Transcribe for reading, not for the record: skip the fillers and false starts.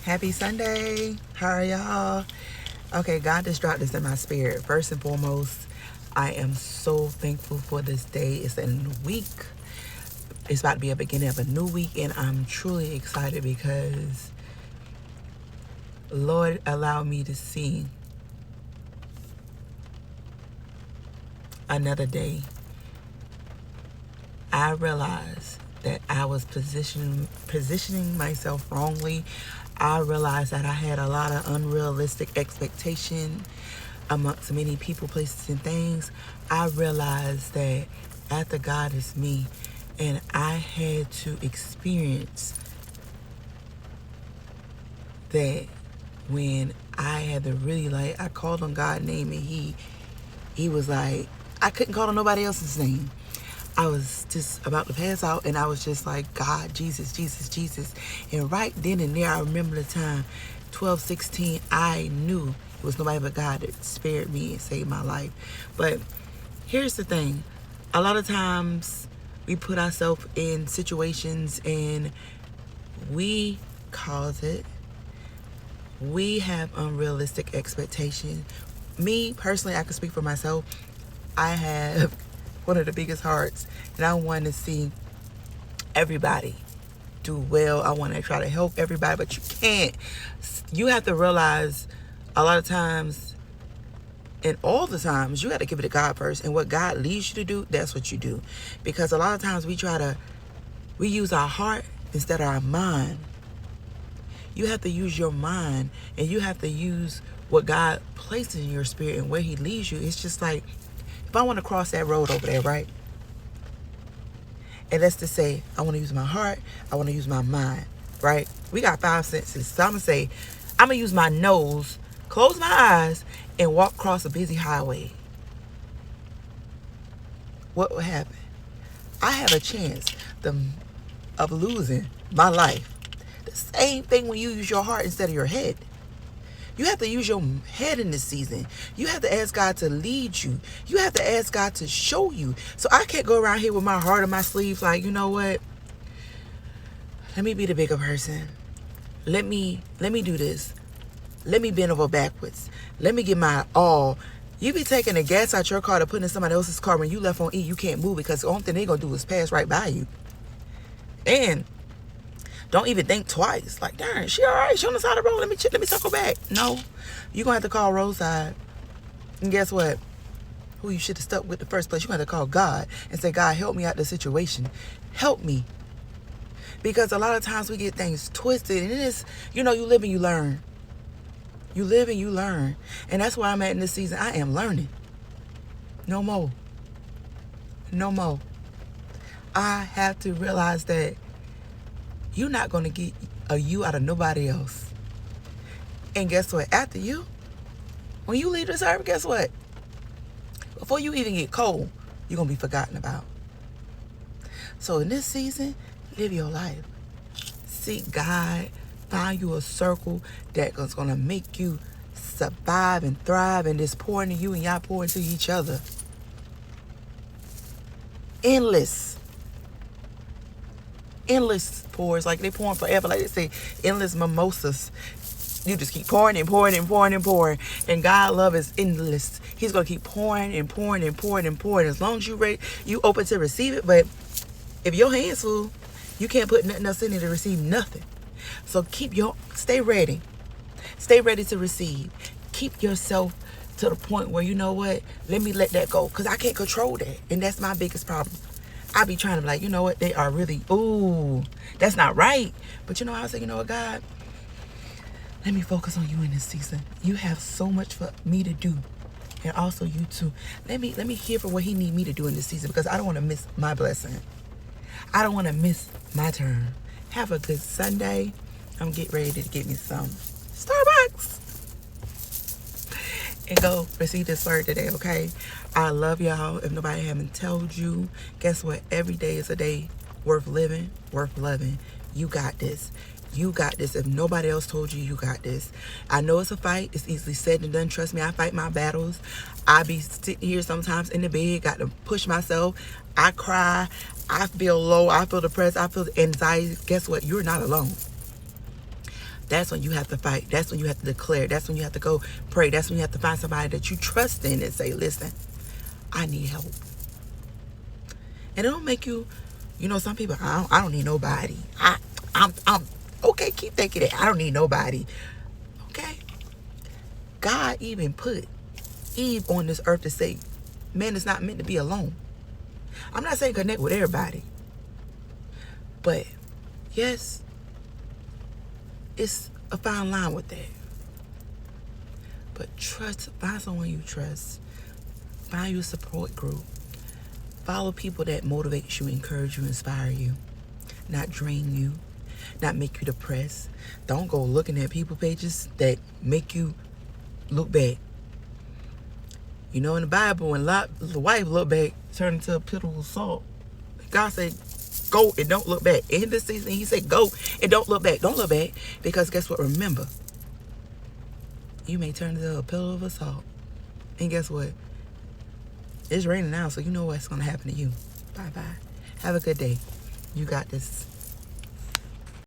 Happy Sunday. How are y'all? Okay, God just dropped this in my spirit. First and foremost, I am so thankful for this day. It's a new week. It's about to be a beginning of a new week, and I'm truly excited because Lord allowed me to see another day. I realized that I was positioning myself wrongly. I realized that I had a lot of unrealistic expectation amongst many people, places, and things. I realized that after God is me, and I had to experience that when I had to really I called on God's name, and he was like, I couldn't call on nobody else's name. I was just about to pass out, and I was just like, God, Jesus, Jesus, Jesus. And right then and there, I remember the time, 12:16, I knew it was nobody but God that spared me and saved my life. But here's the thing. A lot of times we put ourselves in situations and we cause it. We have unrealistic expectations. Me, personally, I can speak for myself. I have one of the biggest hearts, and I want to see everybody do well. I want to try to help everybody, but you can't. You have to realize a lot of times, and all the times, you got to give it to God first, and what God leads you to do, that's what you do. Because a lot of times we use our heart instead of our mind. You have to use your mind, and you have to use what God places in your spirit and where he leads you. It's just like, if I want to cross that road over there, right? And let's just say I want to use my heart, I want to use my mind, right? We got 5 senses. So I'm going to say, I'm going to use my nose, close my eyes, and walk across a busy highway. What will happen? I have a chance of losing my life. The same thing when you use your heart instead of your head. You have to use your head in this season. You have to ask God to lead you. You have to ask God to show you. So I can't go around here with my heart on my sleeve like, you know what? Let me be the bigger person. Let me do this. Let me bend over backwards. Let me get my all. You be taking the gas out your car to put in somebody else's car when you left on E, you can't move because the only thing they're going to do is pass right by you. And don't even think twice. Like, darn, she all right? She on the side of the road. Let me circle back. No. You're going to have to call roadside. And guess what? Who you should have stuck with the first place. You're going to have to call God and say, God, help me out the situation. Help me. Because a lot of times we get things twisted. And it is, you live and you learn. You live and you learn. And that's where I'm at in this season. I am learning. No more. No more. I have to realize that you're not going to get a you out of nobody else. And guess what? After you, when you leave this earth, guess what? Before you even get cold, you're going to be forgotten about. So in this season, live your life. Seek God. Find you a circle that's going to make you survive and thrive and just pour into you and y'all pour into each other. Endless pours, like they pouring forever, like they say, endless mimosas. You just keep pouring and pouring and pouring and pouring, and God's love is endless. He's gonna keep pouring and pouring and pouring and pouring as long as you open to receive it. But if your hands full, you can't put nothing else in it to receive nothing. So stay ready to receive. Keep yourself to the point where, you know what, let me let that go, because I can't control that, and that's my biggest problem. I be trying to be like, you know what, they are really, ooh, that's not right. But you know, I say, you know what, God, let me focus on you in this season. You have so much for me to do, and also you too. Let me hear for what he need me to do in this season, because I don't want to miss my blessing. I don't want to miss my turn. Have a good Sunday. I'm getting ready to get me some Starbucks and go receive this word today, okay? I love y'all. If nobody haven't told you, guess what? Every day is a day worth living, worth loving. You got this. You got this. If nobody else told you, you got this. I know it's a fight. It's easily said and done. Trust me, I fight my battles. I be sitting here sometimes in the bed, got to push myself. I cry. I feel low. I feel depressed. I feel anxiety. Guess what? You're not alone. That's when you have to fight. That's when you have to declare. That's when you have to go pray. That's when you have to find somebody that you trust in and say, listen, I need help. And it don't make you, some people, I don't need nobody. I'm okay, keep thinking that. I don't need nobody. Okay? God even put Eve on this earth to say, man is not meant to be alone. I'm not saying connect with everybody. But, yes, it's a fine line with that. But find someone you trust. Find you a support group. Follow people that motivate you, encourage you, inspire you. Not drain you. Not make you depressed. Don't go looking at people pages that make you look bad. In the Bible, when the wife looked back, turned into a pit of salt. God said, go and don't look back. In this season, he said, go and don't look back. Don't look back. Because guess what? Remember, you may turn into a pillar of salt. And guess what? It's raining now, so you know what's going to happen to you. Bye-bye. Have a good day. You got this.